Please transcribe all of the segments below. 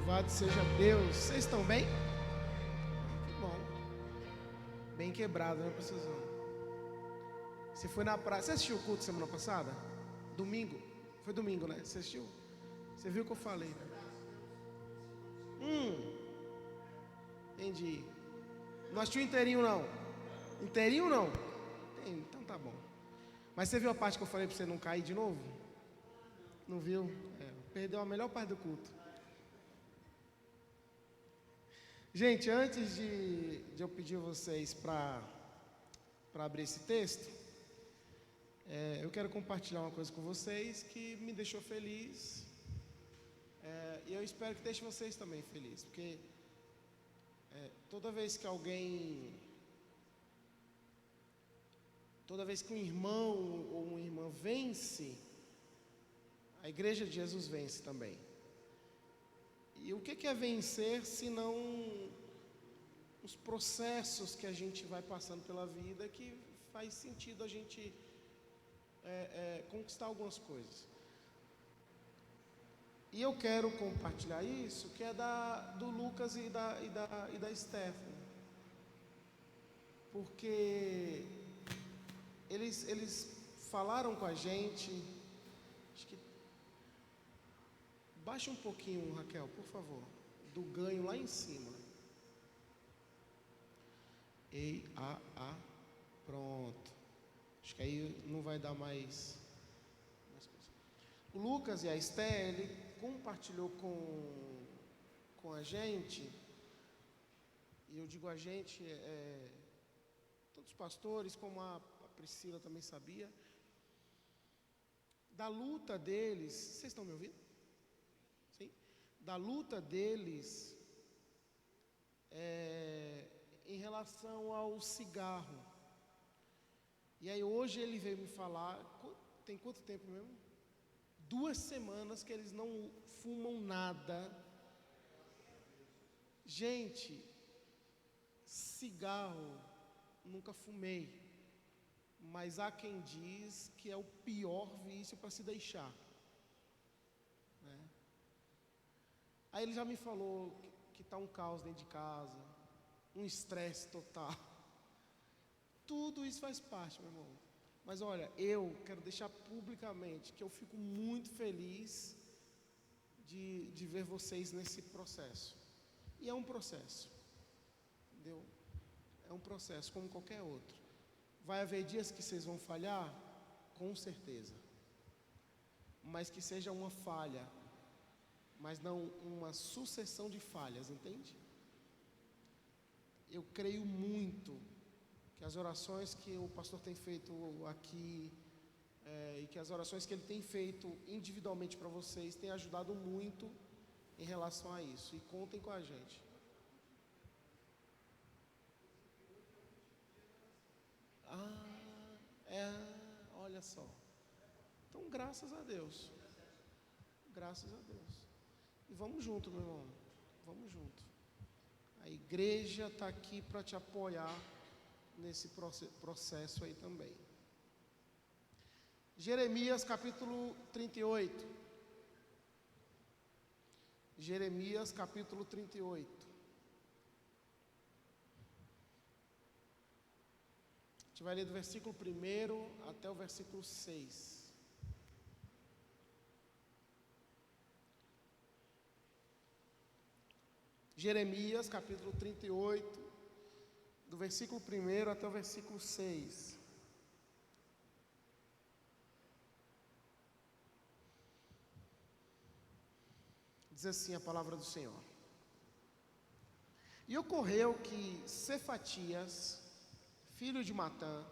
Louvado seja Deus. Vocês estão bem? Que bom. Bem quebrado, né, precisando. Você foi na praia. Você assistiu o culto semana passada? Domingo? Foi domingo, né? Você assistiu? Você viu o que eu falei, né? Entendi. Não assistiu inteirinho, não? Inteirinho, não? Então tá bom. Mas você viu a parte que eu falei para você não cair de novo? Não viu? Perdeu a melhor parte do culto. Gente, antes de eu pedir vocês para abrir esse texto, eu quero compartilhar uma coisa com vocês que me deixou feliz, e eu espero que deixe vocês também felizes, porque toda vez que um irmão ou uma irmã vence, a igreja de Jesus vence também. E o que é vencer, se não os processos que a gente vai passando pela vida, que faz sentido a gente conquistar algumas coisas. E eu quero compartilhar isso, que é do Lucas e da Stephanie, porque eles falaram com a gente. Acho que baixa um pouquinho, Raquel, por favor, do ganho lá em cima. Pronto. Acho que aí não vai dar mais. O Lucas e a Esté, ele compartilhou com a gente, e eu digo a gente, todos os pastores, como a Priscila também sabia, da luta deles. Vocês estão me ouvindo? Sim? Da luta deles em relação ao cigarro. E aí hoje ele veio me falar, tem quanto tempo mesmo? 2 semanas que eles não fumam nada. Gente, cigarro nunca fumei, mas há quem diz que é o pior vício para se deixar, né? Aí ele já me falou que está um caos dentro de casa, um estresse total. Tudo isso faz parte, meu irmão. Mas olha, eu quero deixar publicamente que eu fico muito feliz de ver vocês nesse processo. E é um processo, entendeu? É um processo como qualquer outro. Vai haver dias que vocês vão falhar, com certeza. Mas que seja uma falha, mas não uma sucessão de falhas, entende? Eu creio muito que as orações que o pastor tem feito aqui, e que as orações que ele tem feito individualmente para vocês, têm ajudado muito em relação a isso. E contem com a gente. Olha só. Então, graças a Deus. Graças a Deus. E vamos junto, meu irmão. Vamos junto. A igreja está aqui para te apoiar nesse processo aí também. Jeremias capítulo 38. Jeremias capítulo 38. A gente vai ler do versículo 1 até o versículo 6. Jeremias capítulo 38, do versículo 1 até o versículo 6. Diz assim a palavra do Senhor: E ocorreu que Cefatias, filho de Matã,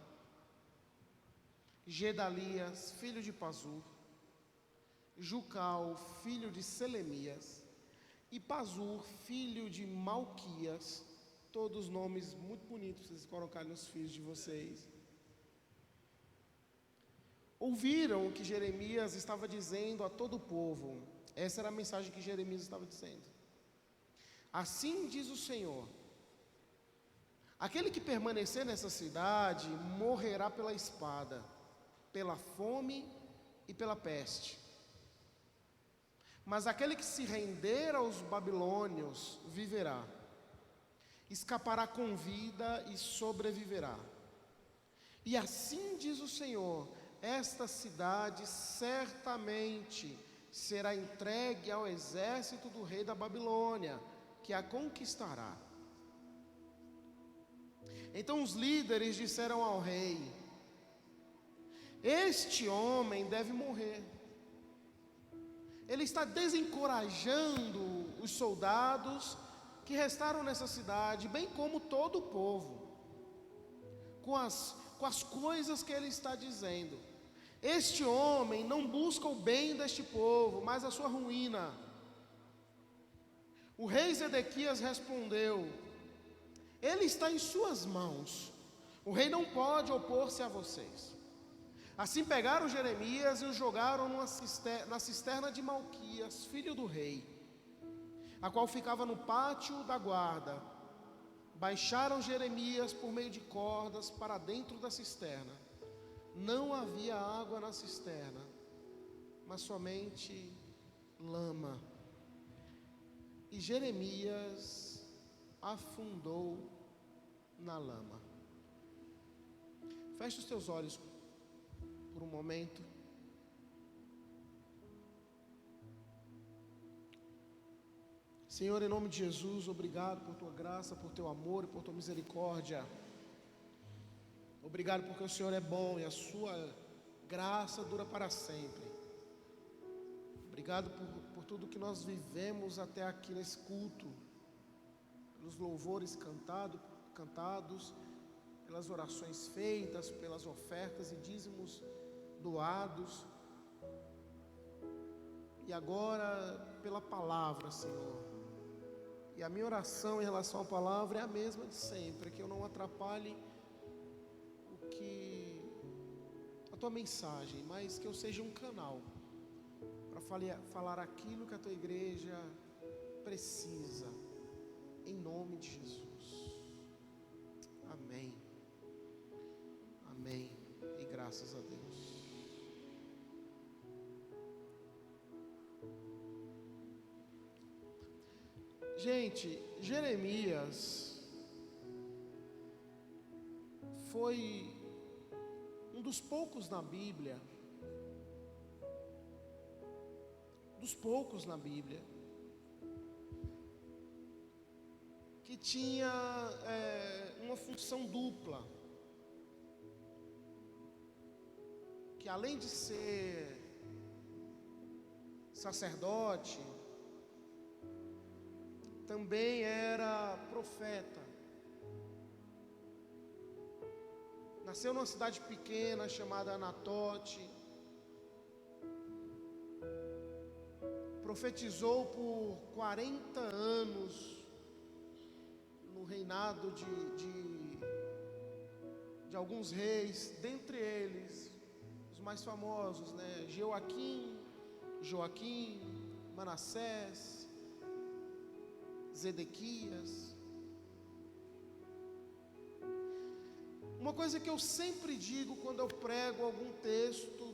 Gedalias, filho de Pazur, Jucal, filho de Selemias, e Pazur, filho de Malquias, todos nomes muito bonitos, vocês colocarem nos filhos de vocês, ouviram o que Jeremias estava dizendo a todo o povo. Essa era a mensagem que Jeremias estava dizendo. Assim diz o Senhor: aquele que permanecer nessa cidade morrerá pela espada, pela fome e pela peste. Mas aquele que se render aos babilônios viverá, escapará com vida e sobreviverá. E assim diz o Senhor: esta cidade certamente será entregue ao exército do rei da Babilônia, que a conquistará. Então os líderes disseram ao rei: este homem deve morrer. Ele está desencorajando os soldados que restaram nessa cidade, bem como todo o povo, com as coisas que ele está dizendo. Este homem não busca o bem deste povo, mas a sua ruína. O rei Zedequias respondeu: ele está em suas mãos, o rei não pode opor-se a vocês. Assim pegaram Jeremias e o jogaram na cisterna de Malquias, filho do rei, a qual ficava no pátio da guarda. Baixaram Jeremias por meio de cordas para dentro da cisterna. Não havia água na cisterna, mas somente lama. E Jeremias afundou na lama. Feche os teus olhos por um momento. Senhor, em nome de Jesus, obrigado por tua graça, por teu amor e por tua misericórdia. Obrigado porque o Senhor é bom e a sua graça dura para sempre. Obrigado por tudo que nós vivemos até aqui nesse culto, pelos louvores cantados, pelas orações feitas, pelas ofertas e dízimos doados, e agora pela palavra, Senhor. E a minha oração em relação à palavra é a mesma de sempre, que eu não atrapalhe a tua mensagem, mas que eu seja um canal para falar aquilo que a tua igreja precisa, em nome de Jesus. Amém. Amém. E graças a Deus. Gente, Jeremias foi um dos poucos na Bíblia, que tinha uma função dupla, que além de ser sacerdote, também era profeta. Nasceu numa cidade pequena chamada Anatote. Profetizou por 40 anos no reinado de alguns reis, dentre eles os mais famosos, Joaquim, Manassés, Zedequias. Uma coisa que eu sempre digo quando eu prego algum texto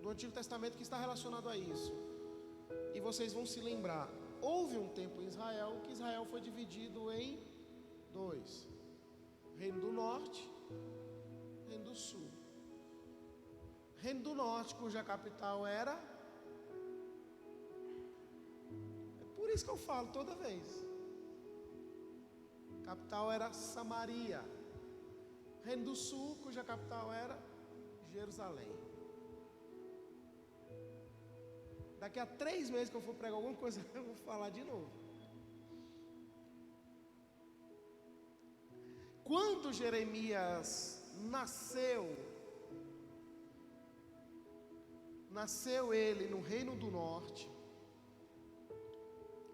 do Antigo Testamento que está relacionado a isso, e vocês vão se lembrar, houve um tempo em Israel que Israel foi dividido em dois: Reino do Norte, Reino do Sul. Reino do Norte, cuja capital era, por isso que eu falo toda vez, a capital era Samaria. Reino do Sul, cuja capital era Jerusalém. Daqui a 3 meses que eu for pregar alguma coisa, eu vou falar de novo. Quando Jeremias nasceu ele no Reino do Norte,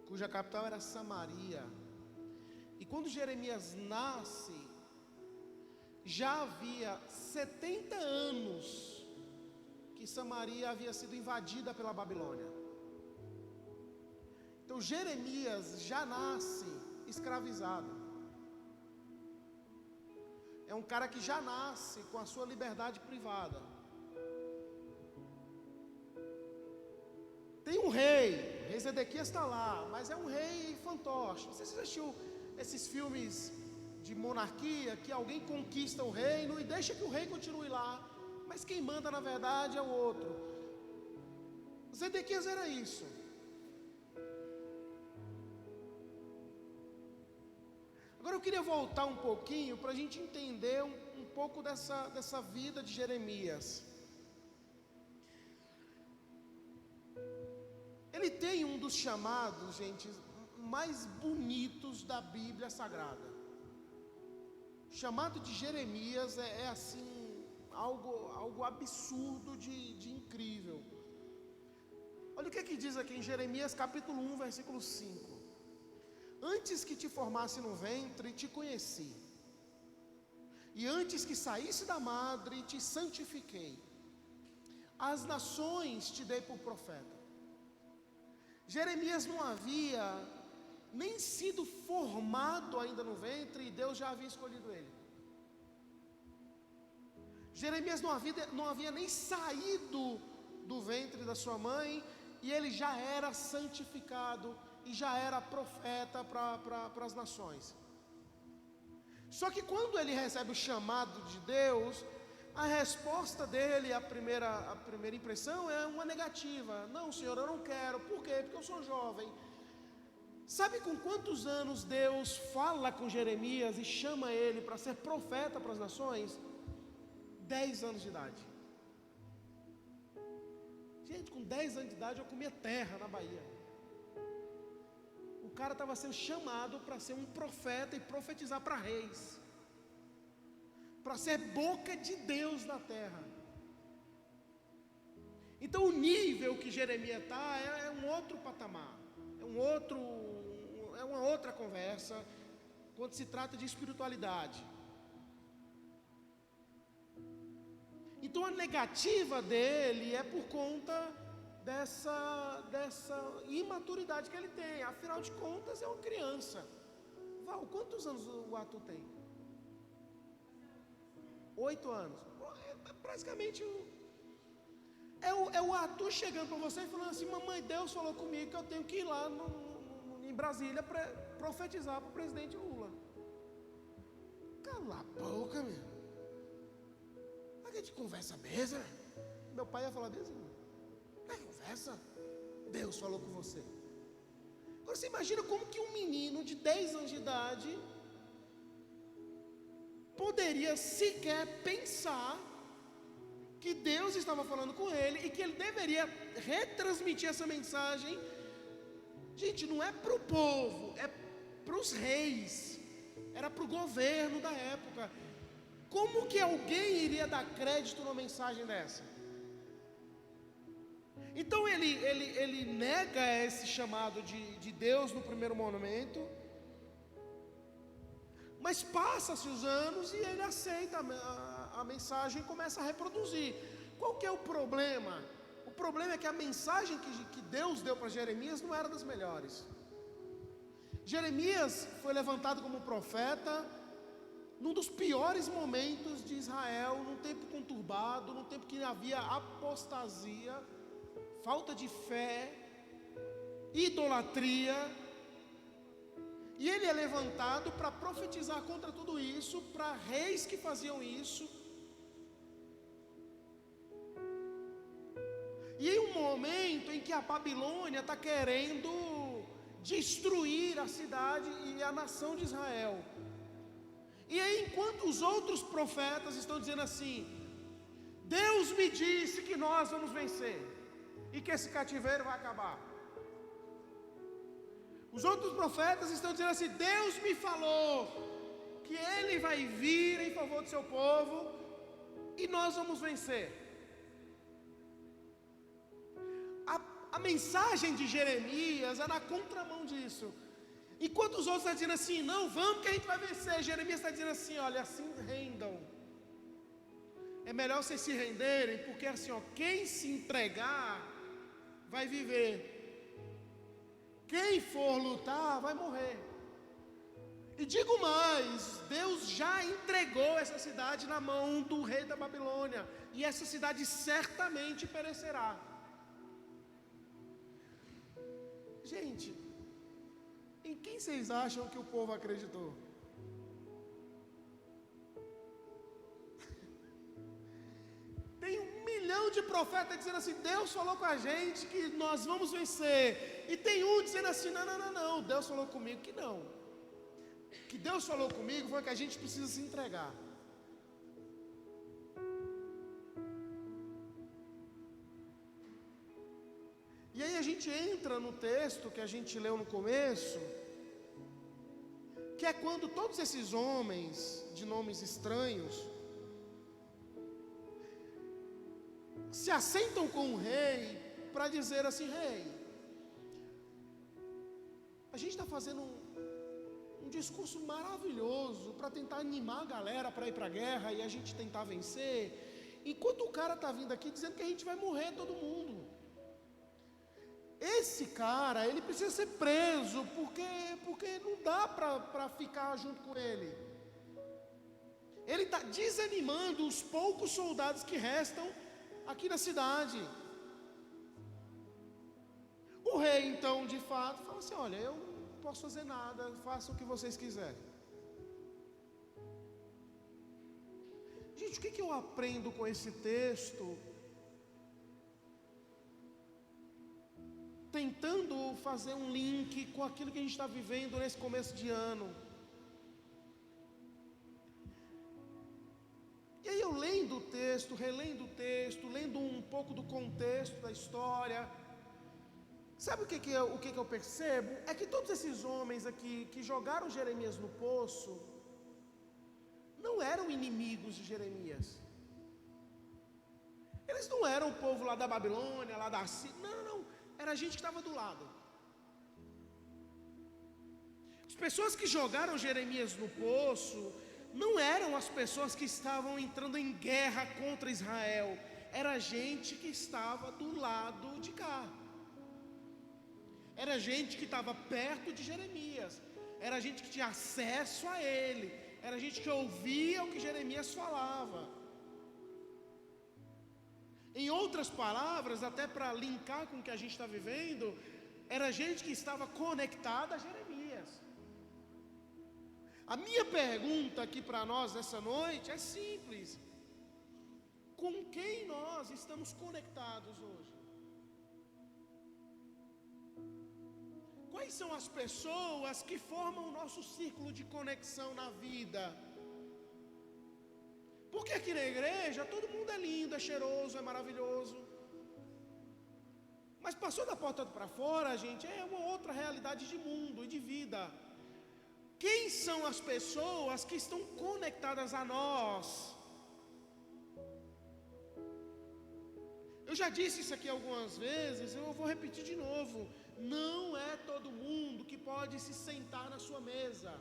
cuja capital era Samaria. E quando Jeremias nasce, já havia 70 anos que Samaria havia sido invadida pela Babilônia. Então Jeremias já nasce escravizado. É um cara que já nasce com a sua liberdade privada. Tem um rei, o rei Zedequias está lá, mas é um rei fantoche. Não sei se você assistiu esses filmes de monarquia, que alguém conquista o reino e deixa que o rei continue lá, mas quem manda na verdade é o outro. Zedequias era isso. Agora eu queria voltar um pouquinho para a gente entender um pouco dessa vida de Jeremias. Ele tem um dos chamados, gente, mais bonitos da Bíblia Sagrada. O chamado de Jeremias é assim, algo absurdo de incrível. Olha o que diz aqui em Jeremias capítulo 1, versículo 5. Antes que te formasse no ventre, te conheci. E antes que saísse da madre, te santifiquei. As nações te dei por profeta. Jeremias não havia nem sido formado ainda no ventre e Deus já havia escolhido ele. Jeremias não havia nem saído do ventre da sua mãe e ele já era santificado e já era profeta para as nações. Só que quando ele recebe o chamado de Deus, a resposta dele, a primeira impressão é uma negativa. Não, Senhor, eu não quero. Por quê? Porque eu sou jovem. Sabe com quantos anos Deus fala com Jeremias e chama ele para ser profeta para as nações? 10 anos de idade. Gente, com 10 anos de idade eu comia terra na Bahia. O cara estava sendo chamado para ser um profeta e profetizar para reis, para ser boca de Deus na terra. Então o nível que Jeremias está é um outro patamar, é uma outra conversa quando se trata de espiritualidade. Então a negativa dele é por conta dessa imaturidade que ele tem. Afinal de contas é uma criança. Val, quantos anos o Arthur tem? 8 anos. Praticamente é o Arthur chegando para você e falando assim: mamãe, Deus falou comigo que eu tenho que ir lá em Brasília para profetizar para o presidente Lula. Cala a boca, meu. A gente conversa mesmo. Meu pai ia falar mesmo. É conversa. Deus falou com você. Agora você imagina como que um menino de 10 anos de idade poderia sequer pensar que Deus estava falando com ele e que ele deveria retransmitir essa mensagem. Gente, não é para o povo, é para os reis, era para o governo da época. Como que alguém iria dar crédito numa mensagem dessa? Então ele nega esse chamado de Deus no primeiro momento, mas passa-se os anos e ele aceita a mensagem e começa a reproduzir. Qual que é o problema? O problema é que a mensagem que Deus deu para Jeremias não era das melhores. Jeremias foi levantado como profeta num dos piores momentos de Israel, num tempo conturbado, num tempo que havia apostasia, falta de fé, idolatria. E ele é levantado para profetizar contra tudo isso, para reis que faziam isso. E em um momento em que a Babilônia está querendo destruir a cidade e a nação de Israel. E aí, enquanto os outros profetas estão dizendo assim: Deus me disse que nós vamos vencer e que esse cativeiro vai acabar. Os outros profetas estão dizendo assim: Deus me falou que Ele vai vir em favor do seu povo e nós vamos vencer. A mensagem de Jeremias é na contramão disso. Enquanto os outros estão dizendo assim: não, vamos que a gente vai vencer, Jeremias está dizendo assim: olha, assim rendam. É melhor vocês se renderem, porque assim, ó, quem se entregar vai viver. Quem for lutar vai morrer. E digo mais, Deus já entregou essa cidade na mão do rei da Babilônia, e essa cidade certamente perecerá. Gente, em quem vocês acham que o povo acreditou? Tem 1 milhão de profetas dizendo assim: Deus falou com a gente que nós vamos vencer. E tem um dizendo assim: não, Deus falou comigo que não. Que Deus falou comigo foi que a gente precisa se entregar. E aí a gente entra no texto que a gente leu no começo, que é quando todos esses homens de nomes estranhos se assentam com o rei para dizer assim: rei, a gente está fazendo um discurso maravilhoso para tentar animar a galera para ir para a guerra e a gente tentar vencer, enquanto o cara está vindo aqui dizendo que a gente vai morrer todo mundo. Esse cara, ele precisa ser preso, porque não dá para ficar junto com ele. Ele está desanimando os poucos soldados que restam aqui na cidade. O rei, então, de fato, fala assim: olha, eu não posso fazer nada, façam o que vocês quiserem. Gente, o que eu aprendo com esse texto? Tentando fazer um link com aquilo que a gente está vivendo nesse começo de ano. E aí eu lendo o texto, relendo o texto, lendo um pouco do contexto da história, sabe o que eu percebo? É que todos esses homens aqui que jogaram Jeremias no poço não eram inimigos de Jeremias. Eles não eram o povo lá da Babilônia, lá da Síria. Não. Era a gente que estava do lado. As pessoas que jogaram Jeremias no poço não eram as pessoas que estavam entrando em guerra contra Israel. Era gente que estava do lado de cá. Era gente que estava perto de Jeremias. Era gente que tinha acesso a ele. Era gente que ouvia o que Jeremias falava. Em outras palavras, até para linkar com o que a gente está vivendo, era gente que estava conectada a Jeremias. A minha pergunta aqui para nós nessa noite é simples: com quem nós estamos conectados hoje? Quais são as pessoas que formam o nosso círculo de conexão na vida? Porque aqui na igreja todo mundo é lindo, é cheiroso, é maravilhoso. Mas passou da porta para fora, gente, é uma outra realidade de mundo e de vida. Quem são as pessoas que estão conectadas a nós? Eu já disse isso aqui algumas vezes, eu vou repetir de novo. Não é todo mundo que pode se sentar na sua mesa.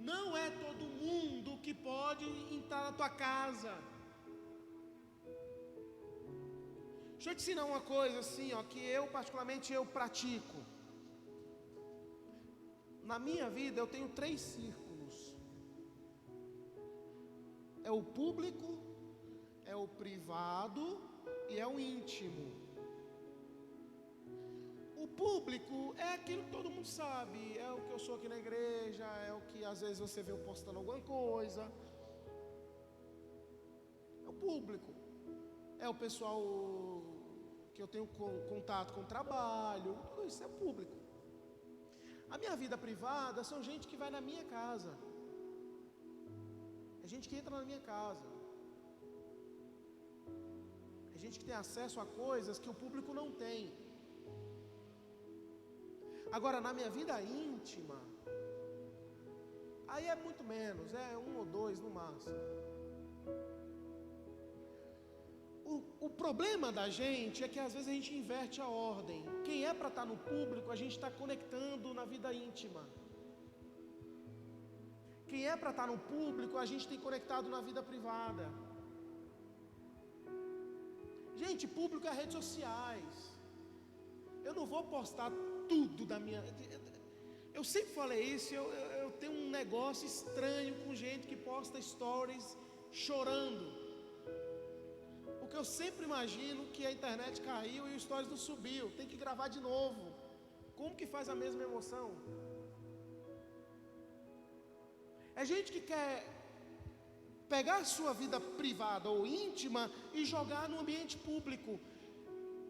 Não é todo mundo que pode entrar na tua casa. Deixa eu te ensinar uma coisa assim, ó, que eu particularmente pratico. Na minha vida eu tenho 3 círculos. É o público, é o privado e é o íntimo. O público é aquilo que todo mundo sabe, é o que eu sou aqui na igreja, é o que às vezes você vê eu postando alguma coisa. É o público. É o pessoal que eu tenho contato com o trabalho, tudo isso é público. A minha vida privada são gente que vai na minha casa. É gente que entra na minha casa. É gente que tem acesso a coisas que o público não tem. Agora, na minha vida íntima, aí é muito menos, é 1 ou 2 no máximo. O problema da gente é que às vezes a gente inverte a ordem. Quem é para estar no público, a gente está conectando na vida íntima. Quem é para estar no público, a gente tem conectado na vida privada. Gente, público é redes sociais. Eu não vou postar tudo da minha... Eu sempre falei isso, eu tenho um negócio estranho com gente que posta stories chorando. Porque eu sempre imagino que a internet caiu e o Stories não subiu, tem que gravar de novo. Como que faz a mesma emoção? É gente que quer pegar a sua vida privada ou íntima e jogar no ambiente público.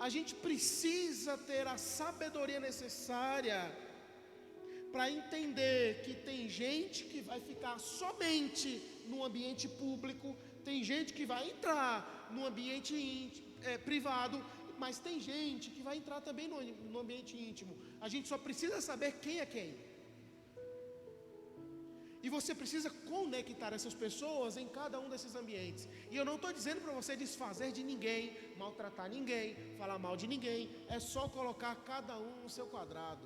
A gente precisa ter a sabedoria necessária para entender que tem gente que vai ficar somente no ambiente público, tem gente que vai entrar no ambiente privado, mas tem gente que vai entrar também no ambiente íntimo. A gente só precisa saber quem é quem. E você precisa conectar essas pessoas em cada um desses ambientes. E eu não estou dizendo para você desfazer de ninguém, maltratar ninguém, falar mal de ninguém. É só colocar cada um no seu quadrado.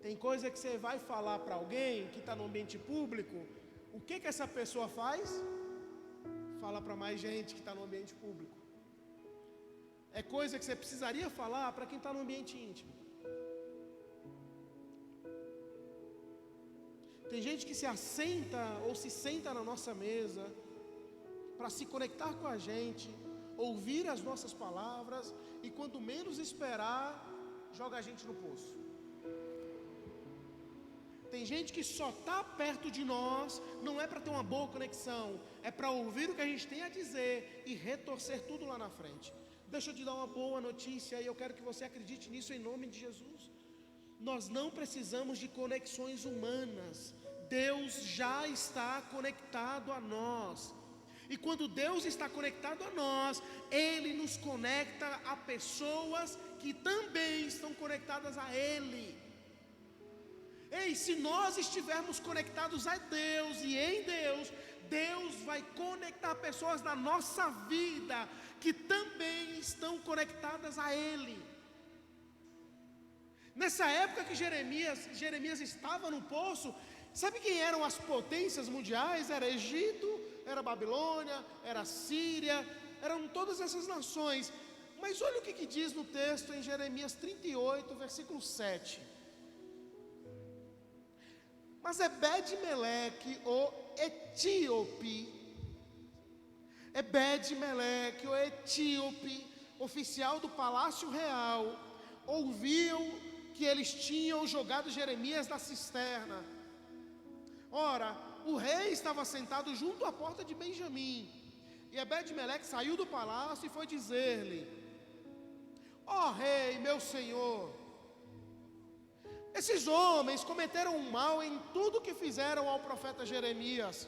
Tem coisa que você vai falar para alguém que está no ambiente público. O que essa pessoa faz? Fala para mais gente que está no ambiente público. É coisa que você precisaria falar para quem está no ambiente íntimo. Tem gente que se assenta ou se senta na nossa mesa para se conectar com a gente, ouvir as nossas palavras e quando menos esperar, joga a gente no poço. Tem gente que só está perto de nós, não é para ter uma boa conexão, é para ouvir o que a gente tem a dizer e retorcer tudo lá na frente. Deixa eu te dar uma boa notícia e eu quero que você acredite nisso em nome de Jesus. Nós não precisamos de conexões humanas. Deus já está conectado a nós. E quando Deus está conectado a nós, Ele nos conecta a pessoas que também estão conectadas a Ele. Ei, se nós estivermos conectados a Deus e em Deus, Deus vai conectar pessoas na nossa vida que também estão conectadas a Ele. Nessa época que Jeremias estava no poço, sabe quem eram as potências mundiais? Era Egito, era Babilônia, era Síria, eram todas essas nações. Mas olha o que diz no texto em Jeremias 38, versículo 7. Mas Ebed-Meleque, o etíope, Ebed-Meleque, o etíope, oficial do palácio real, ouviu que eles tinham jogado Jeremias da cisterna. Ora, o rei estava sentado junto à porta de Benjamim, e Ebed-Meleque saiu do palácio e foi dizer-lhe: ó rei, meu senhor, esses homens cometeram um mal em tudo que fizeram ao profeta Jeremias.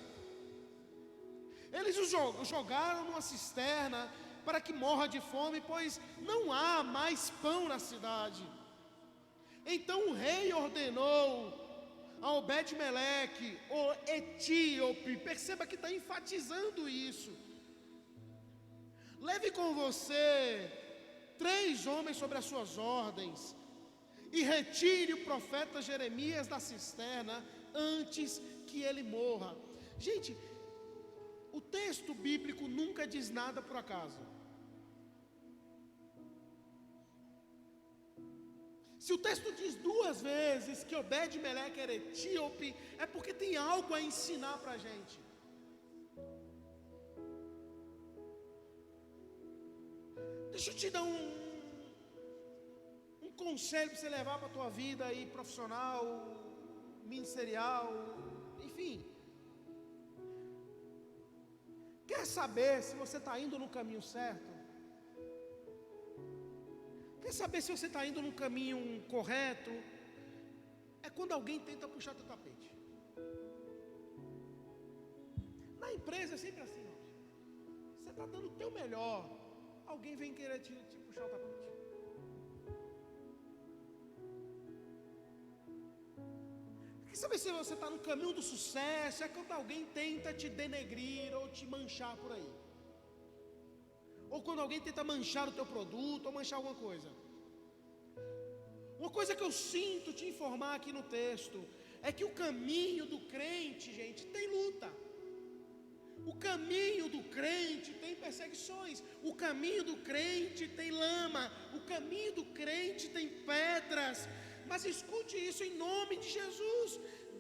Eles o jogaram numa cisterna para que morra de fome, pois não há mais pão na cidade. Então o rei ordenou a Ebed-Meleque, o etíope, perceba que está enfatizando isso: leve com você 3 homens sobre as suas ordens, e retire o profeta Jeremias da cisterna antes que ele morra. Gente, o texto bíblico nunca diz nada por acaso. Se o texto diz 2 vezes que Ebed-Meleque era etíope, é porque tem algo a ensinar para a gente. Deixa eu te dar um conselho para você levar para a tua vida aí, profissional, ministerial, enfim. Quer saber se você está indo no caminho certo? Quer saber se você está indo no caminho correto? É quando alguém tenta puxar teu tapete. Na empresa é sempre assim, ó. Você está dando o teu melhor, alguém vem querer te puxar o tapete. Quer saber se você está no caminho do sucesso? É quando alguém tenta te denegrir ou te manchar por aí. Ou quando alguém tenta manchar o teu produto ou manchar alguma coisa. Uma coisa que eu sinto te informar aqui no texto é que o caminho do crente, gente, tem luta. O caminho do crente tem perseguições. O caminho do crente tem lama. O caminho do crente tem pedras. Mas escute isso em nome de Jesus.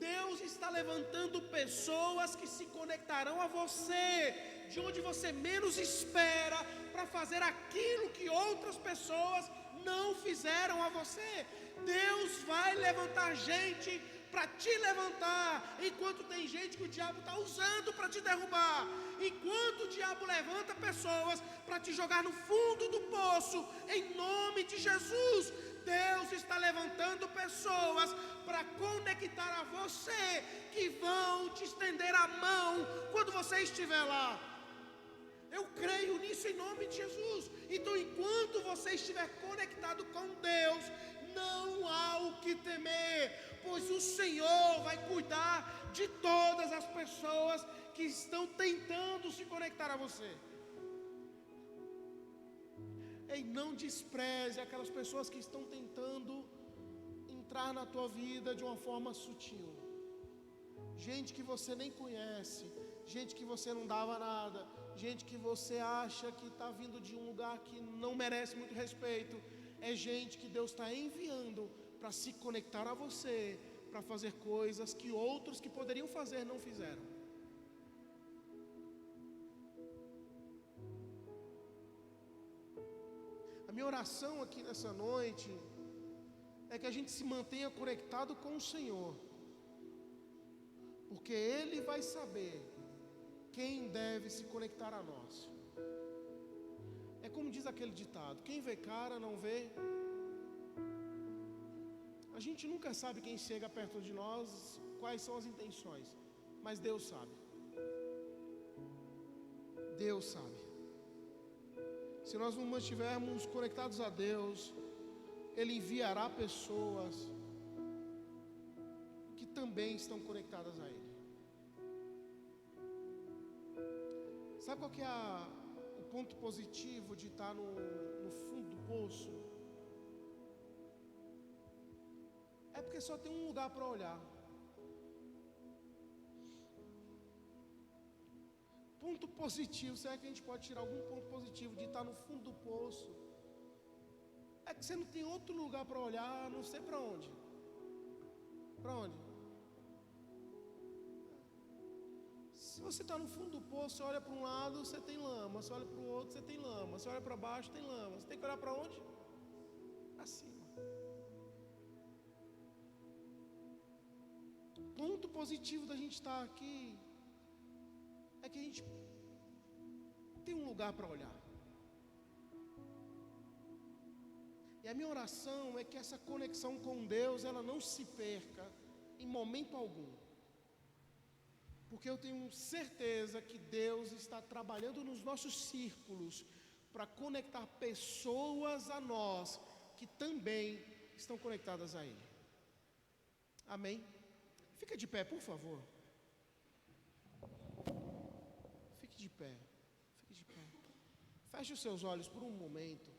Deus está levantando pessoas que se conectarão a você, de onde você menos espera, para fazer aquilo que outras pessoas não fizeram a você. Deus vai levantar gente para te levantar, enquanto tem gente que o diabo está usando para te derrubar. Enquanto o diabo levanta pessoas para te jogar no fundo do poço, em nome de Jesus, Deus está levantando pessoas para conectar a você, que vão te estender a mão quando você estiver lá. Eu creio nisso em nome de Jesus. Então, enquanto você estiver conectado com Deus, não há o que temer, pois o Senhor vai cuidar de todas as pessoas que estão tentando se conectar a você. E não despreze aquelas pessoas que estão tentando entrar na tua vida de uma forma sutil. Gente que você nem conhece, gente que você não dava nada, gente que você acha que está vindo de um lugar que não merece muito respeito. É gente que Deus está enviando para se conectar a você, para fazer coisas que outros que poderiam fazer não fizeram. A minha oração aqui nessa noite é que a gente se mantenha conectado com o Senhor, porque Ele vai saber quem deve se conectar a nós. É como diz aquele ditado: quem vê cara não vê. A gente nunca sabe quem chega perto de nós, quais são as intenções, mas Deus sabe. Deus sabe. Se nós nos mantivermos conectados a Deus, Ele enviará pessoas que também estão conectadas a Ele. Sabe qual que é o ponto positivo de estar no fundo do poço? É porque só tem um lugar para olhar. Ponto positivo, será que a gente pode tirar algum ponto positivo de estar no fundo do poço? É que você não tem outro lugar para olhar, não sei para onde. Para onde? Se você está no fundo do poço, você olha para um lado, você tem lama. Você olha para o outro, você tem lama. Você olha para baixo, tem lama. Você tem que olhar para onde? Para cima. Ponto positivo da gente estar aqui é que a gente tem um lugar para olhar. E a minha oração é que essa conexão com Deus, ela não se perca em momento algum. Porque eu tenho certeza que Deus está trabalhando nos nossos círculos para conectar pessoas a nós que também estão conectadas a Ele. Amém? Fica de pé, por favor. Fique de pé. Fique de pé. Feche os seus olhos por um momento.